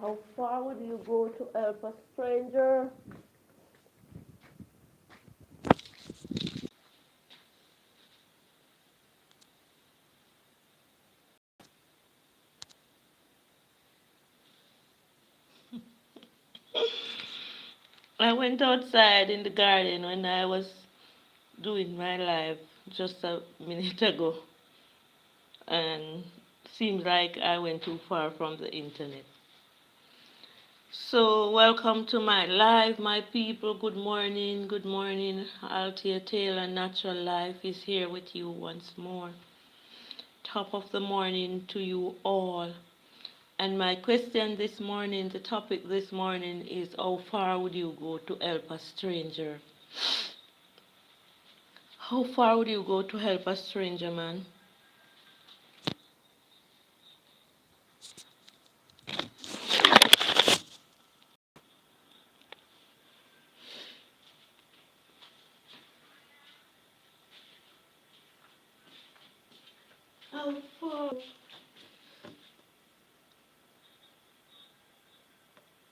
How far would you go to help a stranger? I went outside in the garden when I was doing my live just a minute ago, and seems like I went too far from the internet. So, welcome to my live, my people. Good morning, good morning. Althea Taylor, Natural Life, is here with you once more. Top of the morning to you all. And my question this morning, the topic this morning is, how far would you go to help a stranger? How far would you go to help a stranger, man? How far?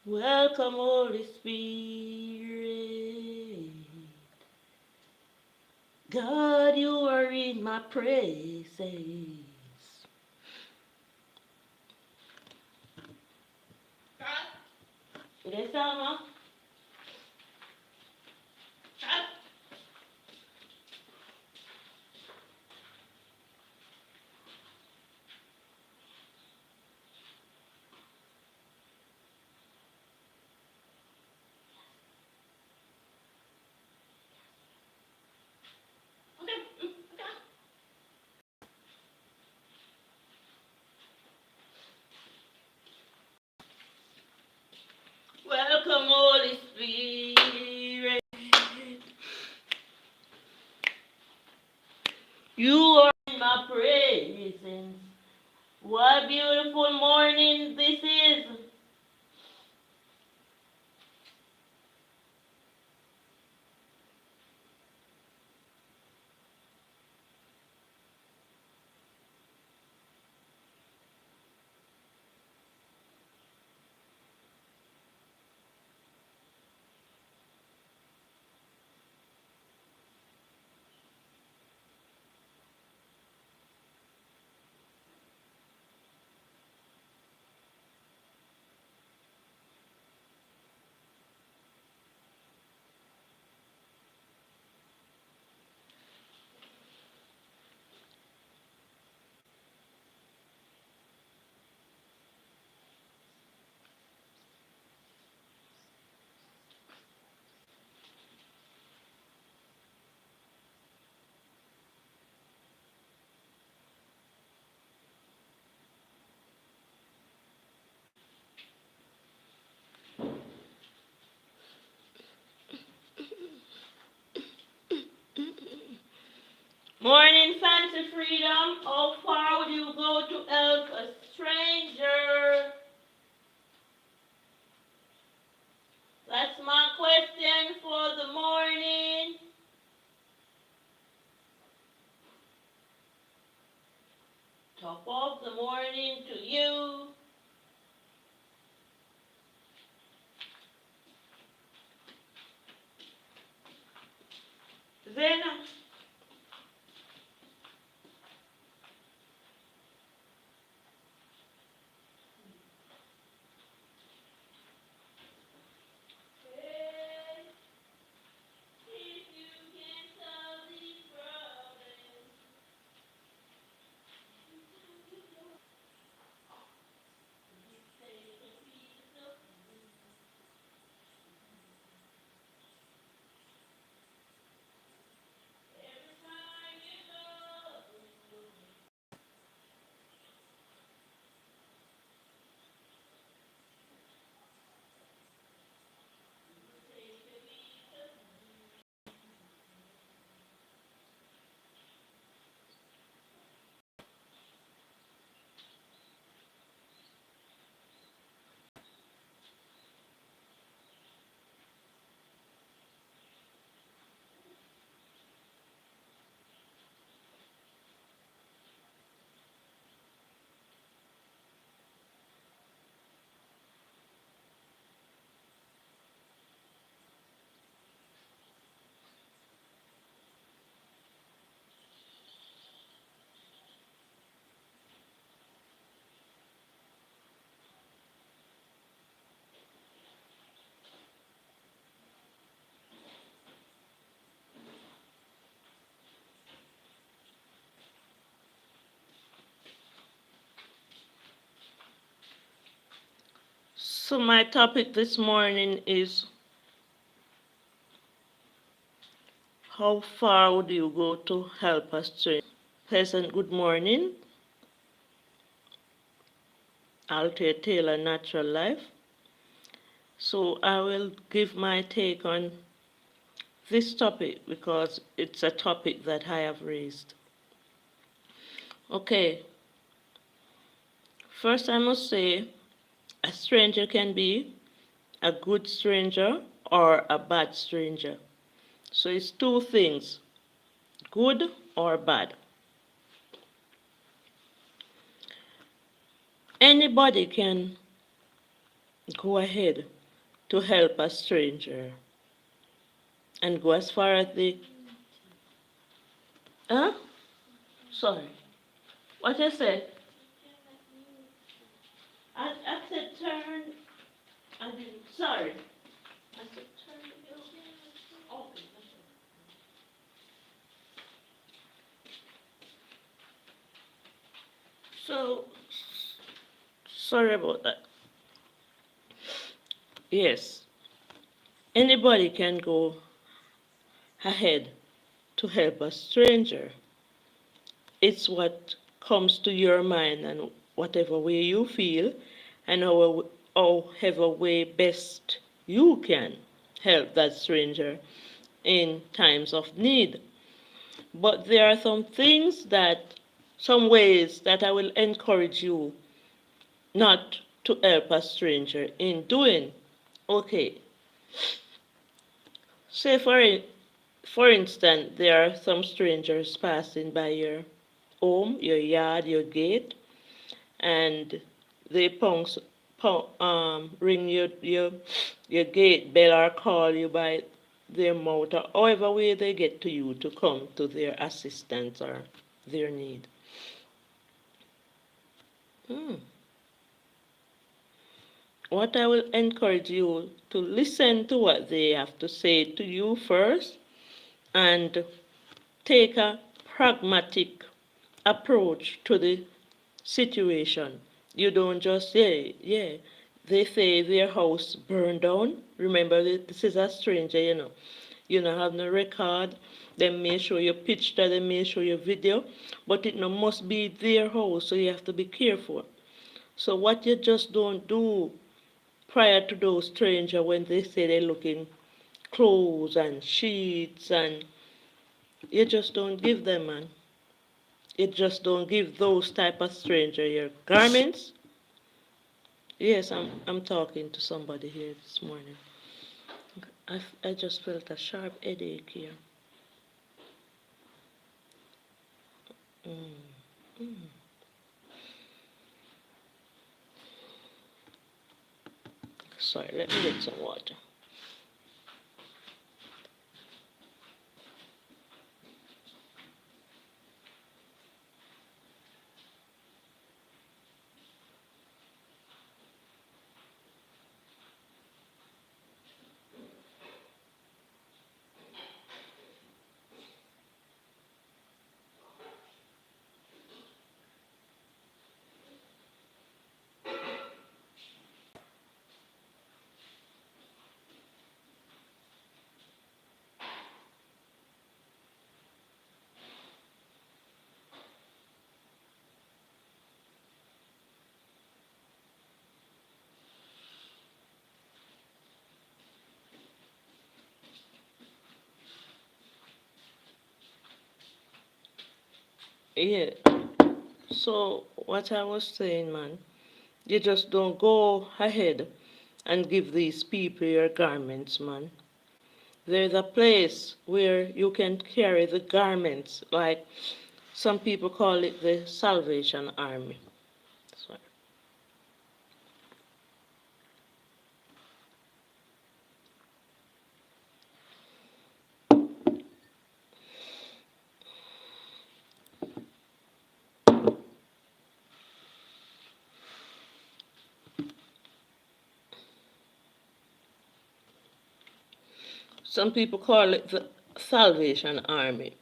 Welcome, Holy Spirit. God, you are in my presence. Yes, Alma. Welcome, Holy Spirit. You are in my presence. What a beautiful morning this is. Morning, Fancy Freedom. How far would you go to help a stranger? That's my question for the morning. Top of the morning to you. Zena. So my topic this morning is, how far would you go to help a stranger? Pleasant good morning, Althea Taylor Natural Life. So I will give my take on this topic because it's a topic that I have raised. Okay, first I must say a stranger can be a good stranger or a bad stranger. So it's two things, good or bad. Anybody can go ahead to help a stranger and go as far as the, huh? Sorry. What you said? I said turn. I didn't. Sorry. I said turn. Okay. So sorry about that. Yes. Anybody can go ahead to help a stranger. It's what comes to your mind and whatever way you feel and however way best you can help that stranger in times of need. But there are some ways that I will encourage you not to help a stranger in doing. Okay, say for instance, there are some strangers passing by your home, your yard, your gate, and they ring your gate bell or call you by their mouth or however way they get to you to come to their assistance or their need. Hmm. What I will encourage you to listen to what they have to say to you first and take a pragmatic approach to the situation. You don't just say, yeah, they say their house burned down. Remember, this is a stranger, you know. You don't have no record. They may show you picture, they may show you video, but it no must be their house, so you have to be careful. So what you just don't do prior to those strangers when they say they're looking clothes and sheets and you just don't give them, man. You just don't give those type of stranger your garments. Yes, I'm talking to somebody here this morning. I just felt a sharp headache here. Mm. Mm. Sorry, let me get some water. Yeah. So what I was saying, man, you just don't go ahead and give these people your garments, man. There's a place where you can carry the garments, like some people call it the Salvation Army. Sorry. Some people call it the Salvation Army.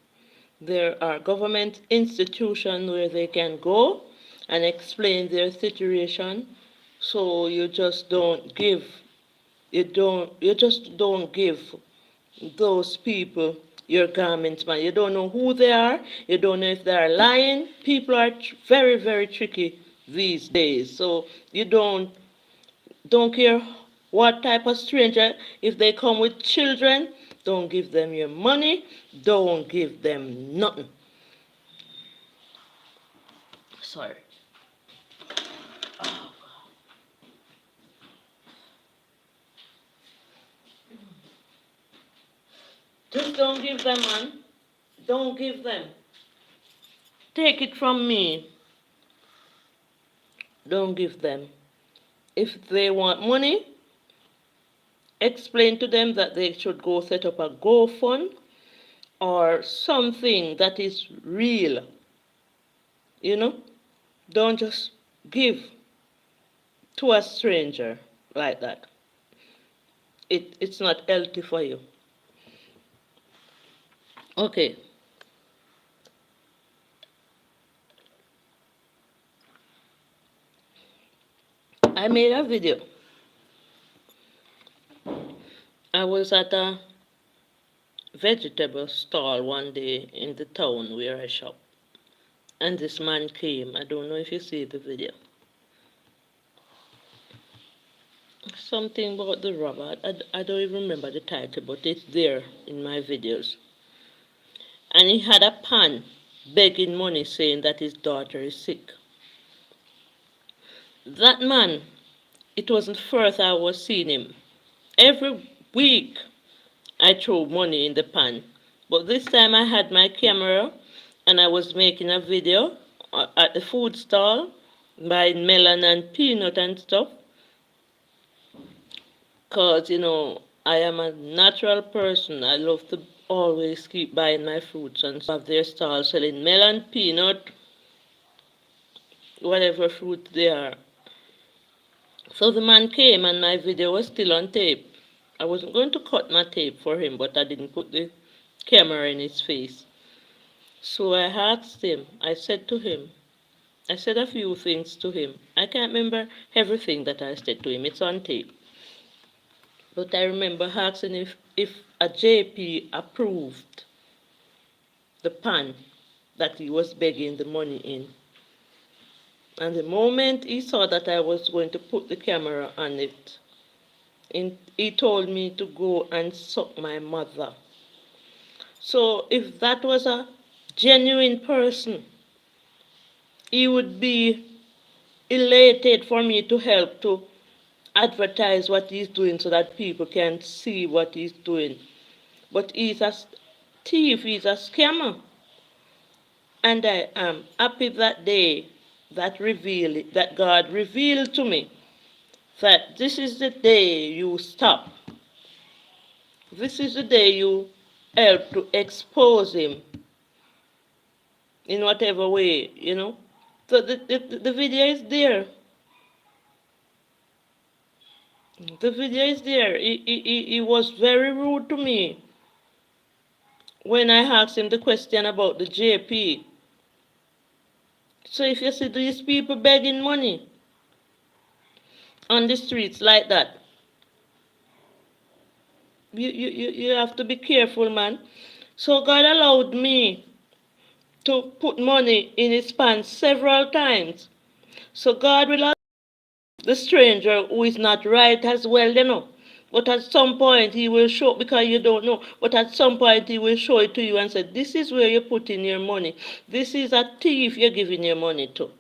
There are government institutions where they can go and explain their situation So you just don't give. You just don't give those people your garments, man. You don't know who they are. You don't know if they are lying. People are very, very tricky these days. So you don't care what type of stranger. If they come with children, don't give them your money. Don't give them nothing. Sorry. Just don't give them, man. Don't give them. Take it from me. Don't give them. If they want money, explain to them that they should go set up a GoFund or something that is real. You know? Don't just give to a stranger like that. It's not healthy for you. Okay. I made a video. I was at a vegetable stall one day in the town where I shop. And this man came. I don't know if you see the video. Something about the robber. I don't even remember the title, but it's there in my videos. And he had a pan begging money saying that his daughter is sick. That man, it wasn't first I was seeing him. Every week I throw money in the pan. But this time I had my camera and I was making a video at the food stall buying melon and peanut and stuff. Because, I am a natural person. I love to always keep buying my fruits and have their stall selling melon, peanut, whatever fruit they are. So the man came and my video was still on tape. I wasn't going to cut my tape for him, but I didn't put the camera in his face. So I asked him, I said a few things to him. I can't remember everything that I said to him. It's on tape. But I remember asking if a JP approved the pan that he was begging the money in. And the moment he saw that I was going to put the camera on it, he told me to go and suck my mother. So if that was a genuine person, he would be elated for me to help to advertise what he's doing so that people can see what he's doing. But he's a thief, he's a scammer. And I am happy that day that God revealed to me that this is the day you stop. This is the day you help to expose him in whatever way, So the video is there. The video is there. He was very rude to me when I asked him the question about the JP. So if you see these people begging money on the streets like that, you have to be careful, man. So God allowed me to put money in his pants several times. So God will allow the stranger who is not right as well. But at some point he will show, because you don't know, but at some point he will show it to you and say, this is where you're putting your money. This is a thief you're giving your money to.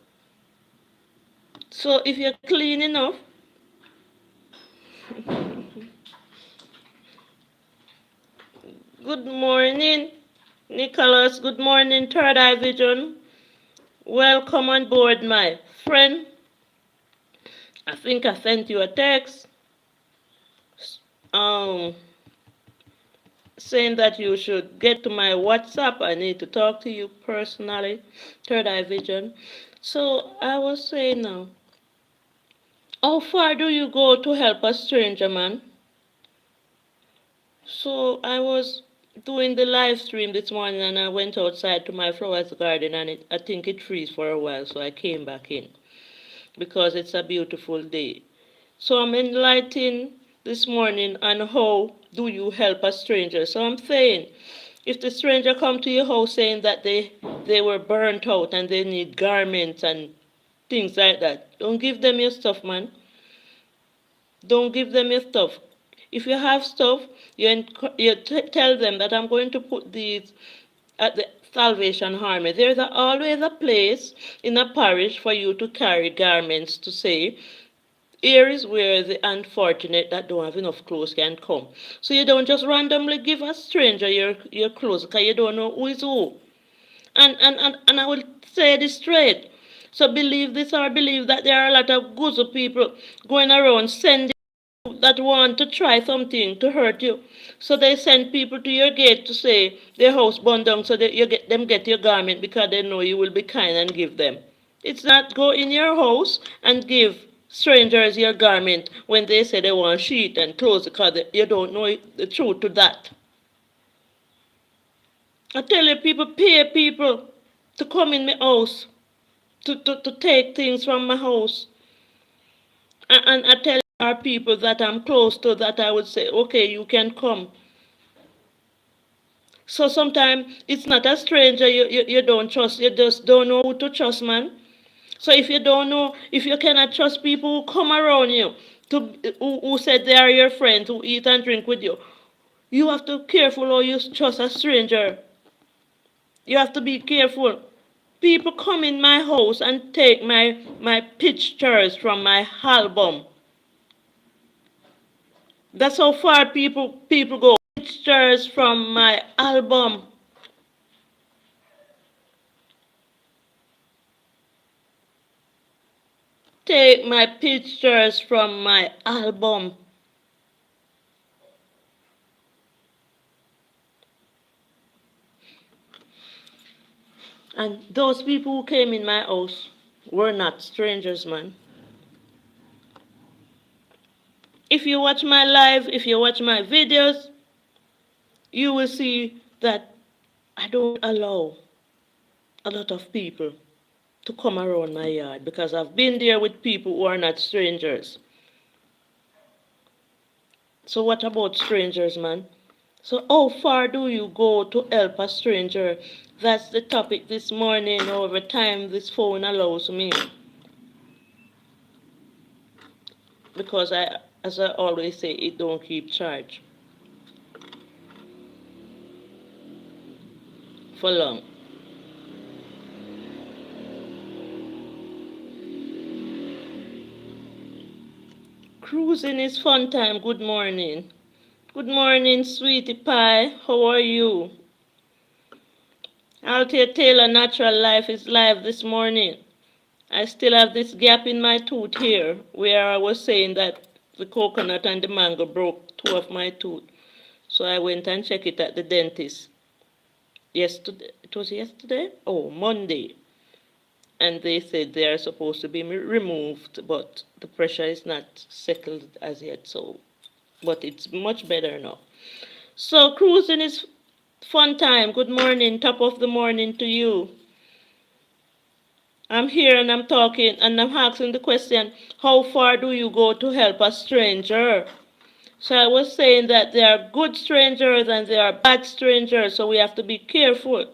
So if you're clean enough, good morning, Nicholas. Good morning, Third Eye Vision. Welcome on board, my friend. I think I sent you a text saying that you should get to my WhatsApp. I need to talk to you personally, Third Eye Vision. So I was saying now, how far do you go to help a stranger, man? So I was doing the live stream this morning and I went outside to my flowers garden and I think it freezed for a while, so I came back in. because it's a beautiful day. So I'm enlightened this morning on how do you help a stranger. So I'm saying, if the stranger come to your house saying that they were burnt out and they need garments and things like that, don't give them your stuff, man. Don't give them your stuff. If you have stuff, you tell them that I'm going to put these at the Salvation Army. There's always a place in a parish for you to carry garments to say, here is where the unfortunate that don't have enough clothes can come. So you don't just randomly give a stranger your clothes because you don't know who is who. And I will say this straight. So believe this or believe that there are a lot of good people going around sending that want to try something to hurt you. So they send people to your gate to say their house burned down so that you get your garment because they know you will be kind and give them. It's not go in your house and give strangers your garment when they say they want sheet and clothes because you don't know the truth to that. I tell you, people pay people to come in my house, to take things from my house. And I tell our people that I'm close to that I would say, okay, you can come. So sometimes it's not a stranger you don't trust, you just don't know who to trust, man. So if you don't know, if you cannot trust people who come around you, who said they are your friends, who eat and drink with you, you have to be careful how you trust a stranger. You have to be careful. People come in my house and take my pictures from my album. That's how far people go. Pictures from my album. Take my pictures from my album. And those people who came in my house were not strangers, man. If you watch my live, if you watch my videos, you will see that I don't allow a lot of people to come around my yard because I've been there with people who are not strangers. So what about strangers, man? So how far do you go to help a stranger? That's the topic this morning, over time this phone allows me. Because as I always say, it don't keep charge for long. Cruising is fun time. Good morning. Good morning, sweetie pie. How are you? Althea Taylor Natural Life is live this morning. I still have this gap in my tooth here where I was saying that the coconut and the mango broke two of my teeth. So I went and checked it at the dentist. Yesterday, it was yesterday? Oh, Monday. And they said they are supposed to be removed, but the pressure is not settled as yet. So, but it's much better now. So cruising is fun time. Good morning, top of the morning to you. I'm here and I'm talking and I'm asking the question, how far do you go to help a stranger? So I was saying that there are good strangers and there are bad strangers, so we have to be careful.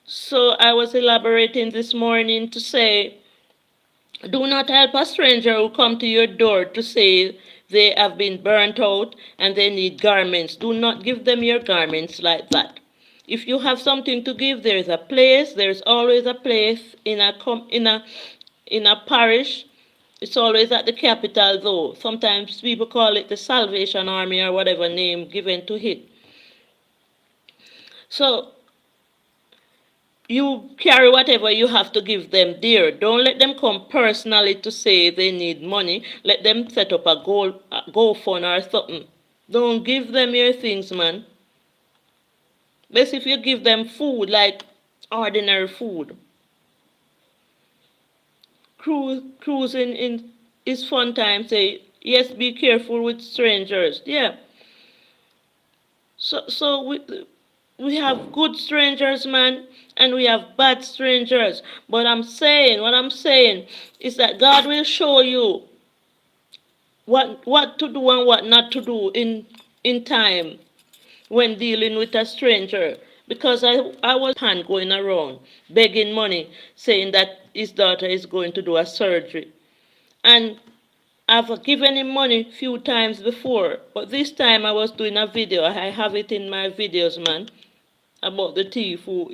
So I was elaborating this morning to say, do not help a stranger who come to your door to say they have been burnt out and they need garments. Do not give them your garments like that. If you have something to give, there's a place. There's always a place in a parish. It's always at the capital, though. Sometimes people call it the Salvation Army or whatever name given to it. So you carry whatever you have to give them there. Don't let them come personally to say they need money. Let them set up a GoFund or something. Don't give them your things, man. Best if you give them food, like ordinary food. Cruising in is fun time. Say, yes, be careful with strangers. Yeah. So We have good strangers, man, and we have bad strangers. But what I'm saying is that God will show you what to do and what not to do in time when dealing with a stranger. Because I was pan going around begging money, saying that his daughter is going to do a surgery. And I've given him money few times before, but this time I was doing a video. I have it in my videos, man, about the thief who.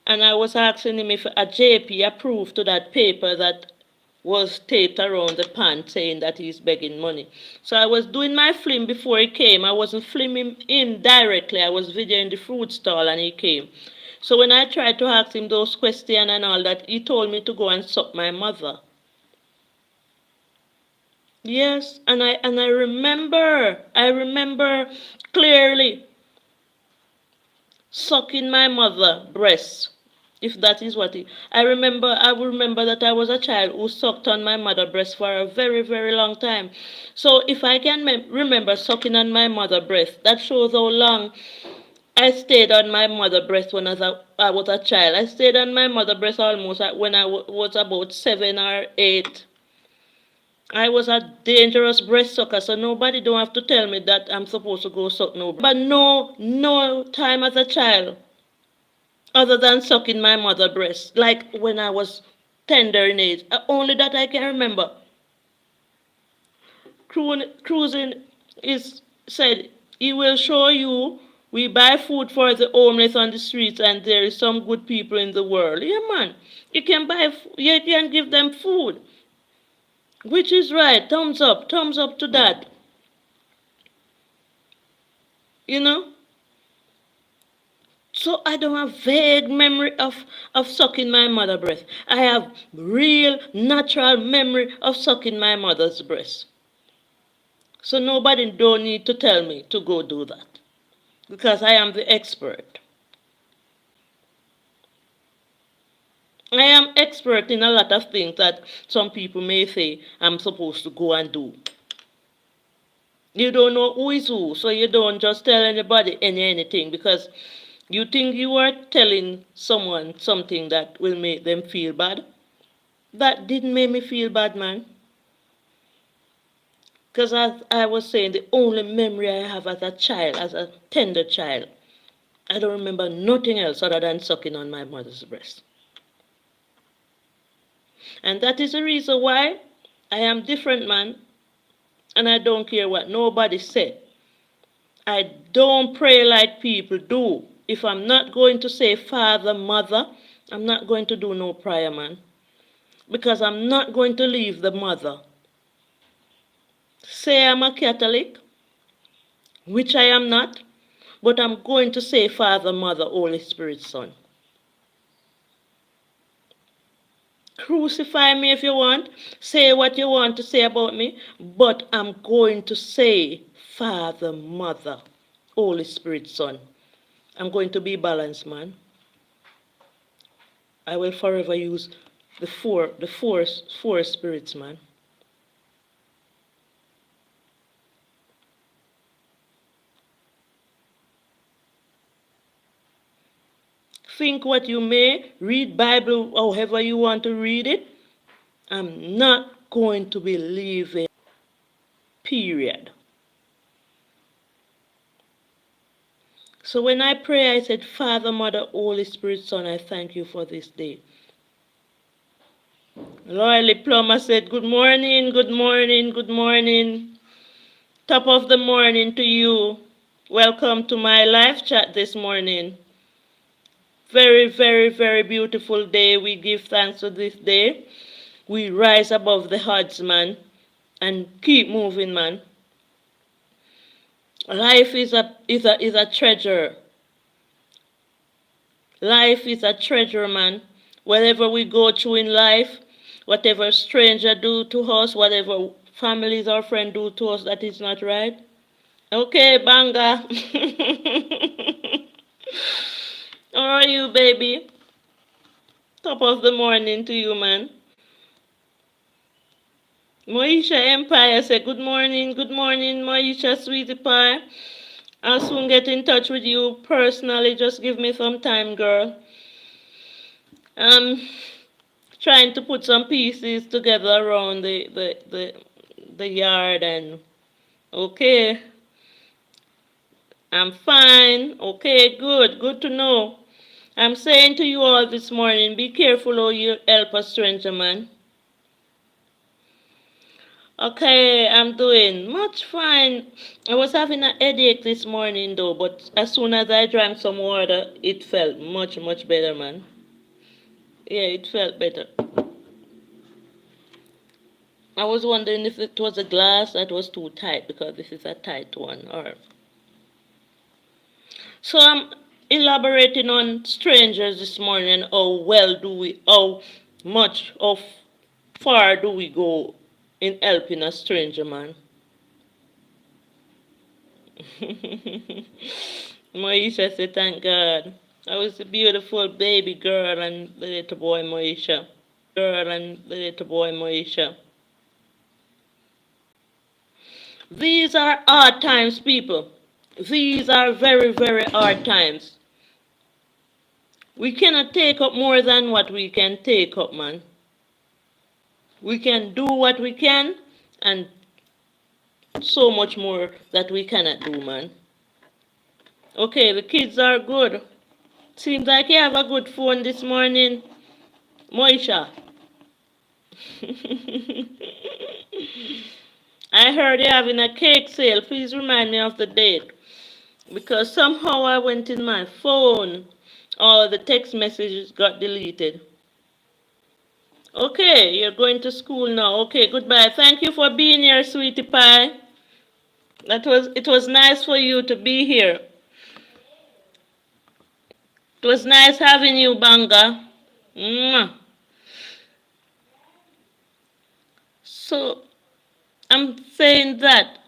And I was asking him if a JP approved to that paper that was taped around the pant saying that he's begging money. So I was doing my film before he came. I wasn't filming him directly. I was videoing the fruit stall and he came. So when I tried to ask him those questions and all that, he told me to go and suck my mother. Yes, and I remember clearly sucking my mother breast, if that is what it. I will remember that I was a child who sucked on my mother breast for a very, very long time. So if I can remember sucking on my mother breast, that shows how long I stayed on my mother breast when I was a child. I stayed on my mother breast almost when I was about 7 or 8. I was a dangerous breast sucker, so nobody don't have to tell me that I'm supposed to go suck no. But no time as a child other than sucking my mother breast, like when I was tender in age. Only that I can remember. Cruising is said, he will show you we buy food for the homeless on the streets and there is some good people in the world. Yeah, man. You can give them food. Which is right. Thumbs up to that. You know? So I don't have vague memory of sucking my mother's breast. I have real natural memory of sucking my mother's breast. So nobody don't need to tell me to go do that. Because I am the expert. I am expert in a lot of things that some people may say I'm supposed to go and do. You don't know who is who, so you don't just tell anybody anything because you think you are telling someone something that will make them feel bad. That didn't make me feel bad, man. Because as I was saying, the only memory I have as a child, as a tender child, I don't remember nothing else other than sucking on my mother's breast. And that is the reason why I am different, man. And I don't care what nobody said. I don't pray like people do. If I'm not going to say father, mother, I'm not going to do no prayer, man. Because I'm not going to leave the mother. Say I'm a Catholic, which I am not, but I'm going to say Father, Mother, Holy Spirit, Son. Crucify me if you want. Say what you want to say about me, but I'm going to say Father, Mother, Holy Spirit, Son. I'm going to be balanced, man. I will forever use the four spirits, man. Think what you may, read Bible however you want to read it. I'm not going to be leaving, period. So when I pray, I said, Father, Mother, Holy Spirit, Son, I thank you for this day. Loyally Plumber said, good morning, good morning, good morning. Top of the morning to you. Welcome to my live chat this morning. Very, very, very beautiful day. We give thanks for this day. We rise above the odds, man, and keep moving, man. Life is a treasure. Life is a treasure, man. Whatever we go through in life, whatever stranger do to us, whatever families or friends do to us that is not right. Okay, Banga. How are you, baby? Top of the morning to you, man. Moisha Empire said, good morning, Moisha, sweetie pie. I'll soon get in touch with you personally. Just give me some time, girl. I'm trying to put some pieces together around the yard and okay, I'm fine. Okay, good. Good to know. I'm saying to you all this morning, be careful how you help a stranger, man. Okay, I'm doing much fine. I was having a headache this morning though, but as soon as I drank some water, it felt much, much better, man. Yeah, it felt better. I was wondering if it was a glass that was too tight because this is a tight one, or so I'm elaborating on strangers this morning. How much, how far do we go in helping a stranger, man? Moisha said, thank God. I was a beautiful baby girl and the little boy Moisha. Girl and the little boy Moisha. These are hard times, people. These are very, very hard times. We cannot take up more than what we can take up, man. We can do what we can and so much more that we cannot do, man. Okay, the kids are good. Seems like you have a good phone this morning, Moisha. I heard you're having a cake sale. Please remind me of the date. Because somehow I went in my phone. All the text messages got deleted. Okay, you're going to school now. Okay, goodbye. Thank you for being here, sweetie pie. It was nice for you to be here. It was nice having you, Banga. Mwah. So I'm saying that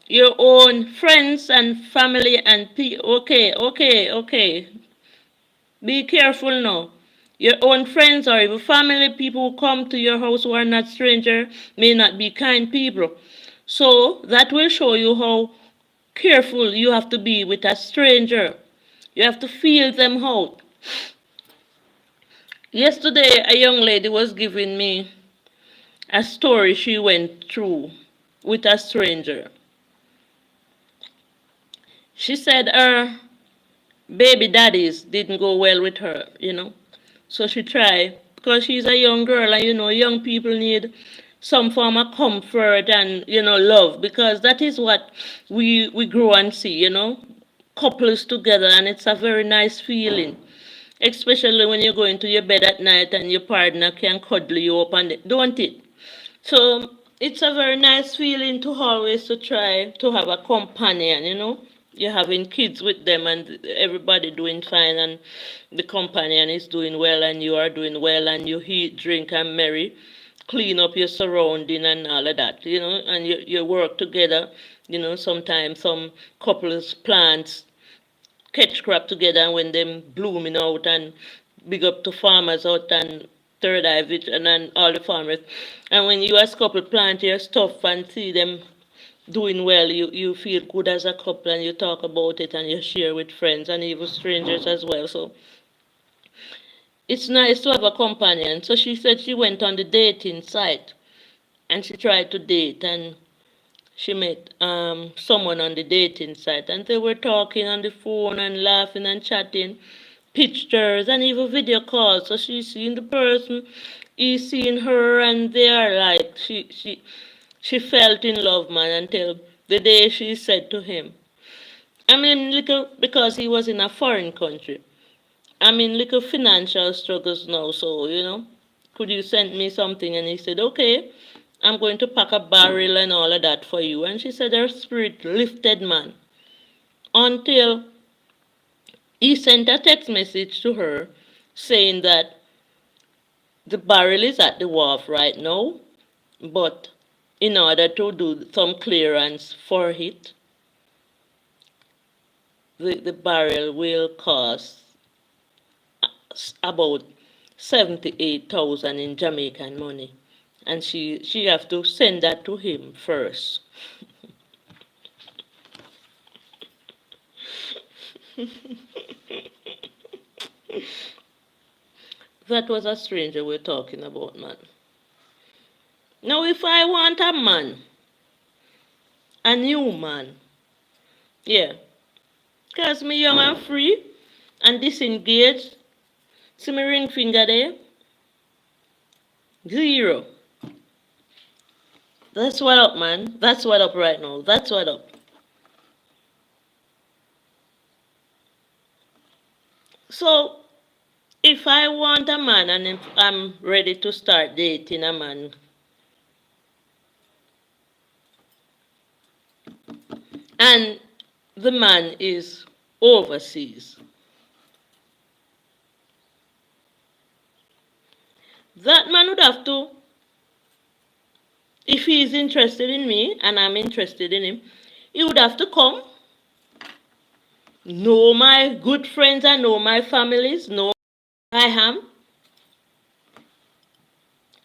your own friends and family and okay. Be careful now. Your own friends or even family, people who come to your house who are not stranger, may not be kind people. So that will show you how careful you have to be with a stranger. You have to feel them out. Yesterday, a young lady was giving me a story she went through with a stranger. She said her baby daddies didn't go well with her. So she tried, because she's a young girl, and young people need some form of comfort and love, because that is what we grow and see. Couples together, and it's a very nice feeling, especially when you go into your bed at night and your partner can cuddle you up, and don't it? So it's a very nice feeling to always to try to have a companion. You're having kids with them and everybody doing fine, and the companion is doing well and you are doing well, and you eat, drink and merry, clean up your surrounding and all of that, and you work together. Sometimes some couples plants catch crop together, and when them blooming out, and big up to farmers out and third eye vision and all the farmers. And when you as couple plant your stuff and see them doing well, you feel good as a couple, and you talk about it and you share with friends and even strangers as well. So it's nice to have a companion. So she said she went on the dating site and she tried to date, and she met someone on the dating site, and they were talking on the phone and laughing and chatting, pictures and even video calls. So she's seeing the person, he's seeing her, and they are like she felt in love, man, until the day she said to him, I mean, little, because he was in a foreign country. I mean, little financial struggles now, so could you send me something? And he said, okay, I'm going to pack a barrel and all of that for you. And she said her spirit lifted, man, until he sent a text message to her saying that the barrel is at the wharf right now, but in order to do some clearance for it, the barrel will cost about 78,000 in Jamaican money. And she have to send that to him first. That was a stranger we're talking about, man. Now, if I want a man, a new man, yeah, because me young and free and disengaged, see me ring finger there? Zero. That's what up, man. That's what up right now. That's what up. So, if I want a man and if I'm ready to start dating a man, and the man is overseas, that man would have to, if he is interested in me and I'm interested in him, he would have to come, know my good friends and know my families, know who I am.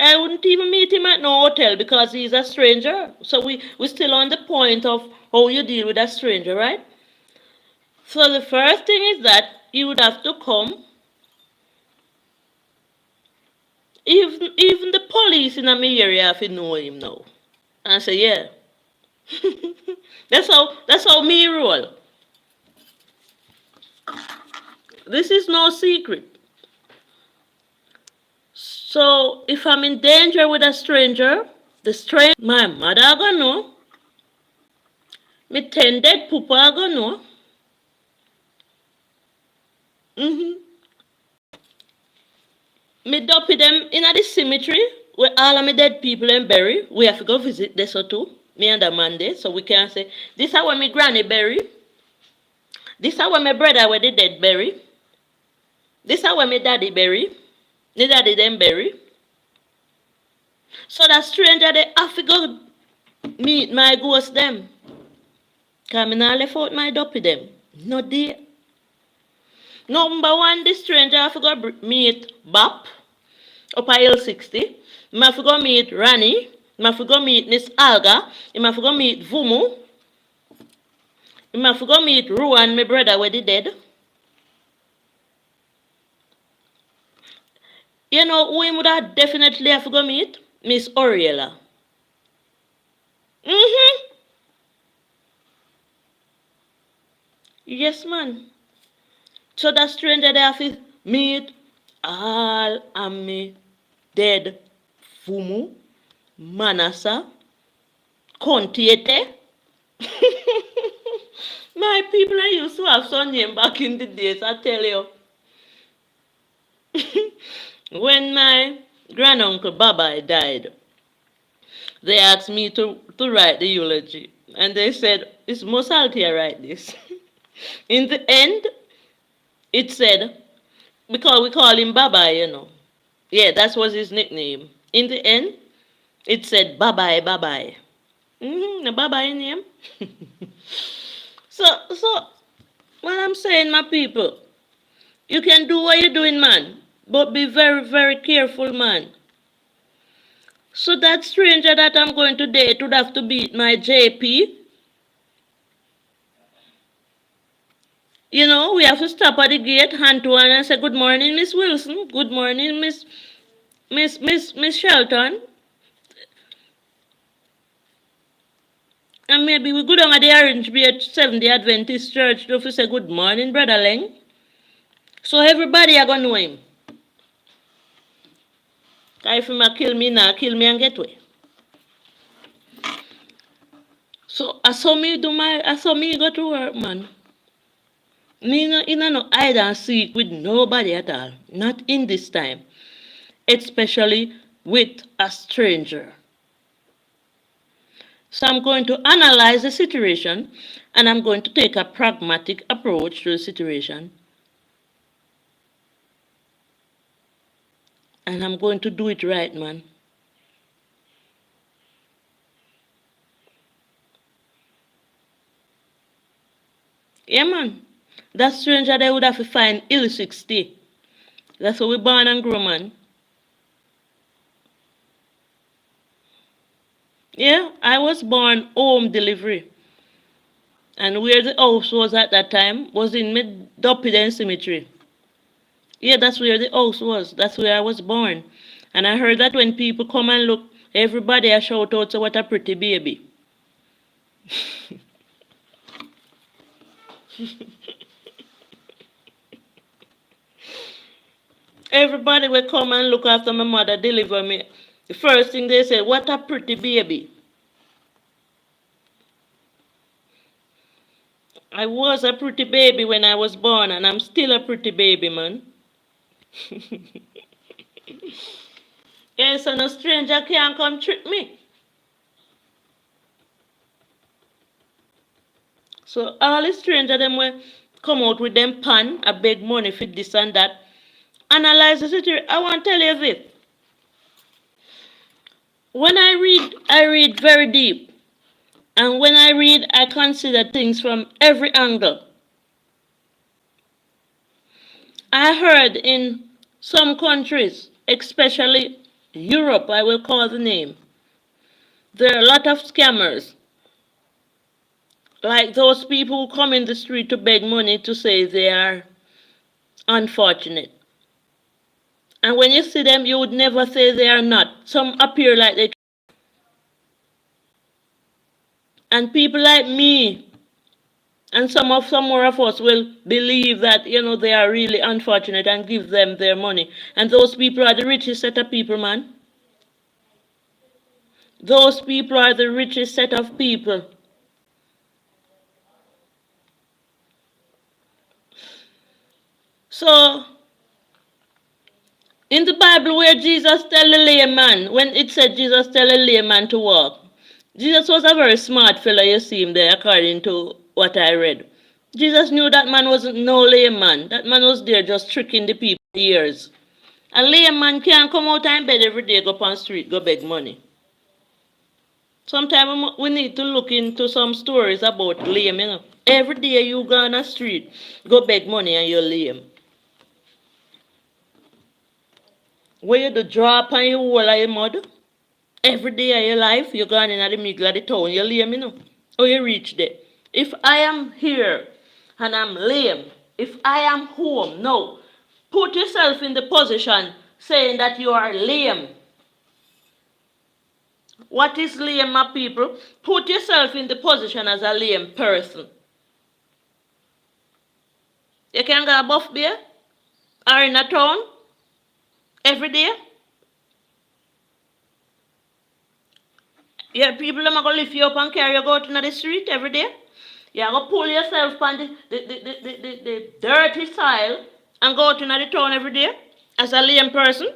I wouldn't even meet him at no hotel because he's a stranger. So we're still on the point of how you deal with a stranger, right? So the first thing is that you would have to come. Even the police in my area have to know him now. And I say, yeah. that's how me roll. This is no secret. So if I'm in danger with a stranger, the stranger, my mother gonna know, me tended papa gonna know. Me dopey them in the cemetery where all of my dead people and bury. We have to go visit this or two, me and the man there, so we can say, this is where my granny bury. This is where my brother where the dead bury. This is where my daddy bury. The daddy them bury. So that stranger they have to go meet my ghost them. Cause me not left out my dopey them. No day. Number one, the stranger have to go meet Bap up at L60. I have to go meet Rani. I have to go meet Miss Alga. I have to go meet Vumu. I have to go meet Ruan, my brother where they dead. You know who he would have definitely have to go meet? Miss Oriela. Yes, man. So that stranger they have to meet all of me dead Fumu, Manasa, Contiete. My people I used to have some name back in the days, I tell you. When my granduncle Baba died, they asked me to write the eulogy. And they said, it's most Althea write this. In the end, it said, because we call him Baba, you know. Yeah, that was his nickname. In the end, it said bye bye. The Baba name. So what I'm saying, my people, you can do what you're doing, man, but be very, very careful, man. So that stranger that I'm going to date would have to beat my JP. You know, we have to stop at the gate, hand to hand, and say, good morning, Miss Wilson. Good morning, Miss Shelton. And maybe we go down at the Orange Bay at Seventh-day Adventist Church to say, good morning, Brother Leng. So everybody are going to know him. If he kill me now, kill me and get away. So I saw me go to work, man. Me no hide and seek with nobody at all. Not in this time. Especially with a stranger. So I'm going to analyze the situation and I'm going to take a pragmatic approach to the situation. And I'm going to do it right, man. Yeah, man. That stranger they would have to find ill 60. That's how we born and grow, man. Yeah, I was born home delivery. And where the house was at that time was in Mid-Dopiden Cemetery. Yeah, that's where the house was. That's where I was born. And I heard that when people come and look, everybody I shout out, so what a pretty baby. Everybody will come and look after my mother, deliver me. The first thing they say, what a pretty baby. I was a pretty baby when I was born, and I'm still a pretty baby, man. Yes, and a stranger can't come trick me. So all the stranger them will come out with them pan, I beg money for this and that. Analyze the situation. I want to tell you this. When I read very deep. And when I read, I consider things from every angle. I heard in some countries, especially Europe, I will call the name, there are a lot of scammers. Like those people who come in the street to beg money to say they are unfortunate. And when you see them, you would never say they are not. Some appear like they. And people like me and some more of us will believe that, they are really unfortunate and give them their money. And those people are the richest set of people, man. Those people are the richest set of people. So, in the Bible where Jesus tell the layman, when it said Jesus tell a layman to walk, Jesus was a very smart fellow, you see him there, according to what I read. Jesus knew that man wasn't no layman. That man was there just tricking the people for years. A layman can't come out in bed every day, go up on the street, go beg money. Sometimes we need to look into some stories about lame, Every day you go on the street, go beg money and you're lame. Where you do drop on your wall of your mother? Every day of your life, you're going in the middle of the town, you're lame, Or you reach there. If I am here and I'm lame, if I am home, no. Put yourself in the position saying that you are lame. What is lame, my people? Put yourself in the position as a lame person. You can go buff beer or in a town every day. Yeah, people are going to lift you up and carry you out in the street every day. You're going to pull yourself on the dirty soil and go out in the town every day as a lame person.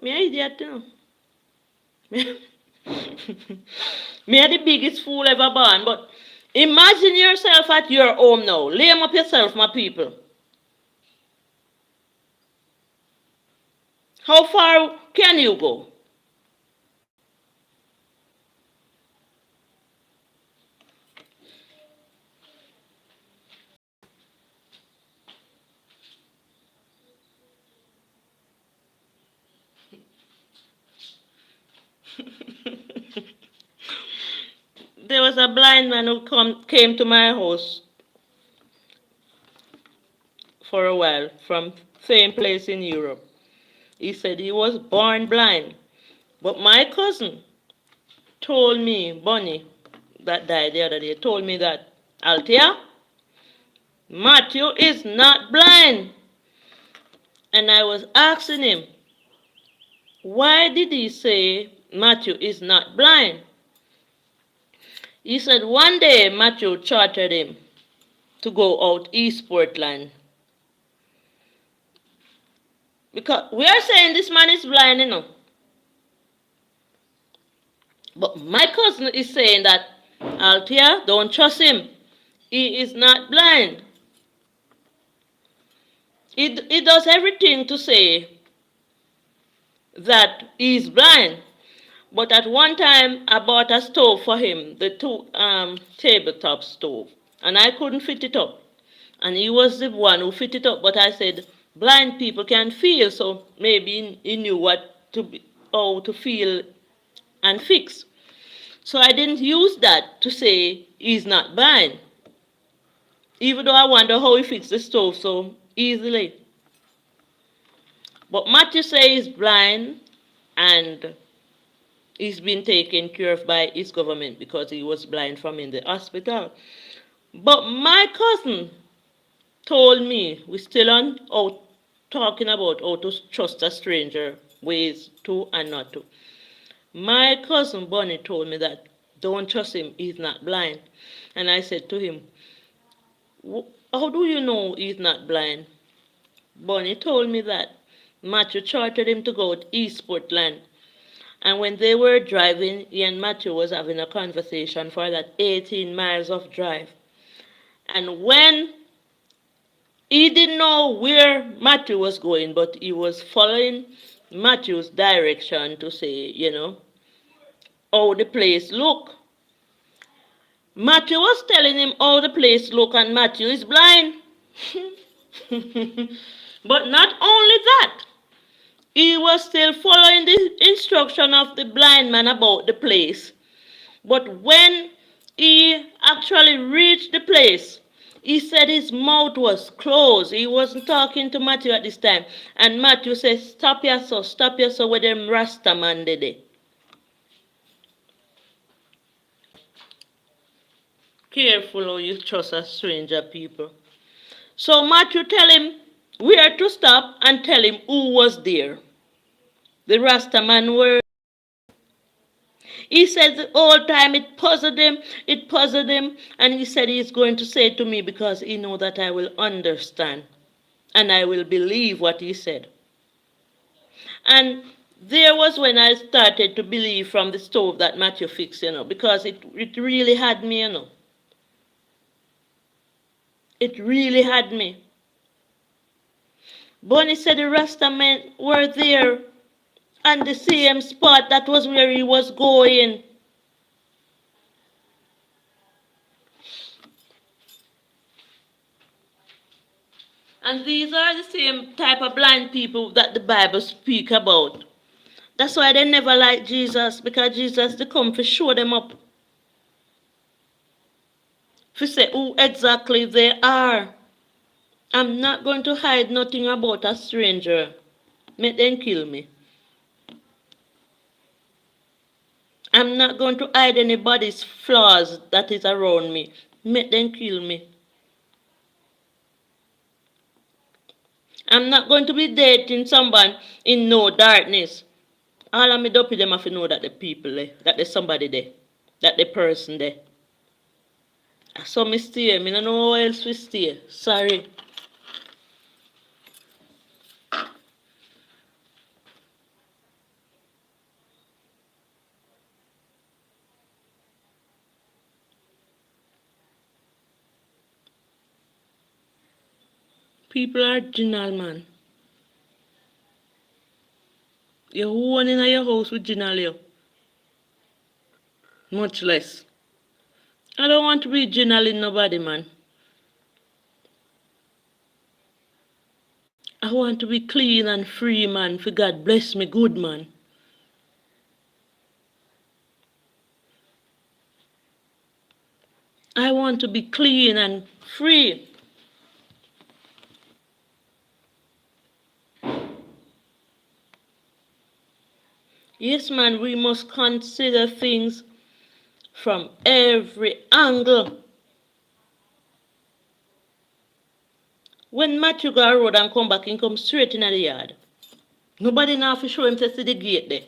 Me an idiot, Me are the biggest fool ever born, but imagine yourself at your home now. Lame up yourself, my people. How far can you go? There was a blind man who came to my house for a while from same place in Europe. He said he was born blind. But my cousin told me, Bonnie, that died the other day, told me that, Althea, Matthew is not blind. And I was asking him, why did he say Matthew is not blind? He said one day Matthew chartered him to go out East Portland. Because we are saying this man is blind, But my cousin is saying that, Althea, don't trust him. He is not blind. He does everything to say that he is blind. But at one time, I bought a stove for him, the tabletop stove. And I couldn't fit it up. And he was the one who fit it up. But I said, blind people can feel, so maybe he knew how to feel and fix. So I didn't use that to say he's not blind. Even though I wonder how he fixed the stove so easily. But Matthew says he's blind and he's been taken care of by his government because he was blind from in the hospital. But my cousin told me, we're still on out talking about how to trust a stranger, ways to and not to. My cousin Bonnie told me that don't trust him, he's not blind. And I said to him, how do you know he's not blind? Bonnie told me that Matthew chartered him to go to East Portland. And when they were driving, he and Matthew was having a conversation for that 18 miles of drive. And when he didn't know where Matthew was going, but he was following Matthew's direction to say, how the place look. Matthew was telling him how the place look, and Matthew is blind. But not only that, he was still following the instruction of the blind man about the place. But when he actually reached the place, he said his mouth was closed. He wasn't talking to Matthew at this time. And Matthew said, stop yourself with them Rasta man did. Careful how you trust a stranger, people. So Matthew tell him where to stop and tell him who was there. The Rasta man were. He said the whole time it puzzled him, and he said he's going to say to me because he know that I will understand and I will believe what he said. And there was when I started to believe from the stove that Matthew fixed, because it really had me, It really had me. Bonnie said the Rasta men were there on the same spot. That was where he was going. And these are the same type of blind people that the Bible speak about. That's why they never like Jesus, because Jesus they come to show them up. To say who exactly they are. I'm not going to hide nothing about a stranger. Make them kill me. I'm not going to hide anybody's flaws that is around me. Make them kill me. I'm not going to be dating someone in no darkness. All of me dopey them have to know that the people there, that there's somebody there, that the person there. So me stay, me don't know how else we stay. Sorry. People are original, man. You're one in your house with original, much less. I don't want to be original in nobody, man. I want to be clean and free, man. For God bless me good, man. I want to be clean and free. Yes, man, we must consider things from every angle. When Matthew go road and come back, he come straight in the yard. Nobody now for show him to see the gate there.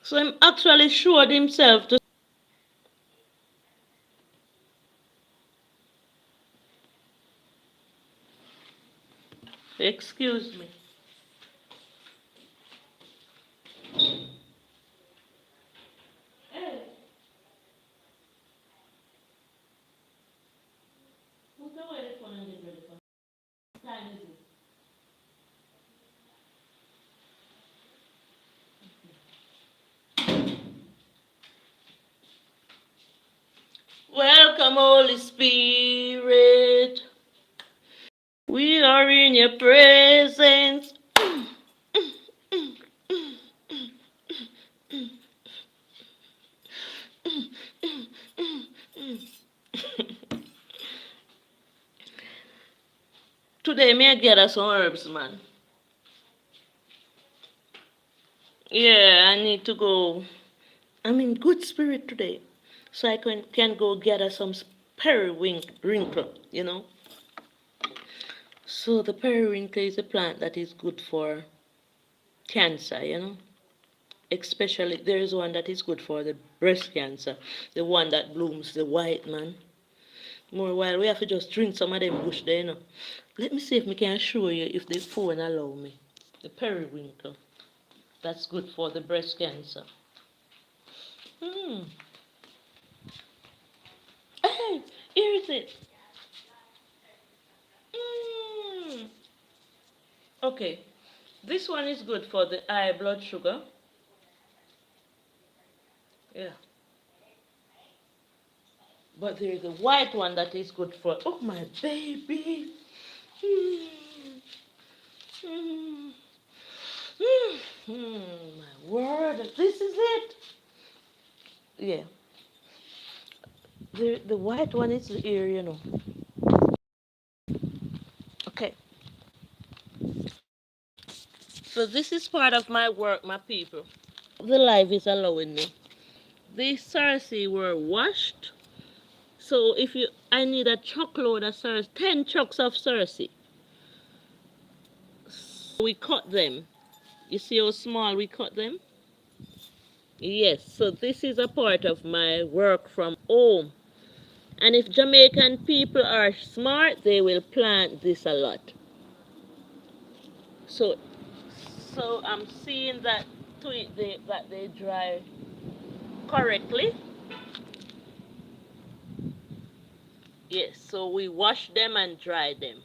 So he actually showed himself to. Excuse me. Hey. Put away the phone and get ready for time is it? Welcome, Holy Spirit. We are in your presence. today may I gather some herbs, man. Yeah, I need to go. I'm in good spirit today. So I can go gather some periwinkle, you know. So the periwinkle is a plant that is good for cancer, you know. Especially there is one that is good for the breast cancer, the one that blooms, the white man. More while we have to just drink some of them bush there, you know. Let me see if we can show you if the phone allow me. The periwinkle. That's good for the breast cancer. Hmm. Hey, here is it. Hmm. Okay. This one is good for the high blood sugar. Yeah. But there is a white one that is good for. Oh, my baby. Hmm. Hmm. My word. This is it. Yeah. The white one is here, you know. Okay. So this is part of my work, my people. The life is allowing me. These sarsi were washed. So if you, I need a truckload of sarsi, 10 trucks of sarsi. So we cut them. You see how small we cut them? Yes, so this is a part of my work from home. And if Jamaican people are smart, they will plant this a lot. So, so I'm seeing that that they dry correctly. Yes, so we wash them and dry them.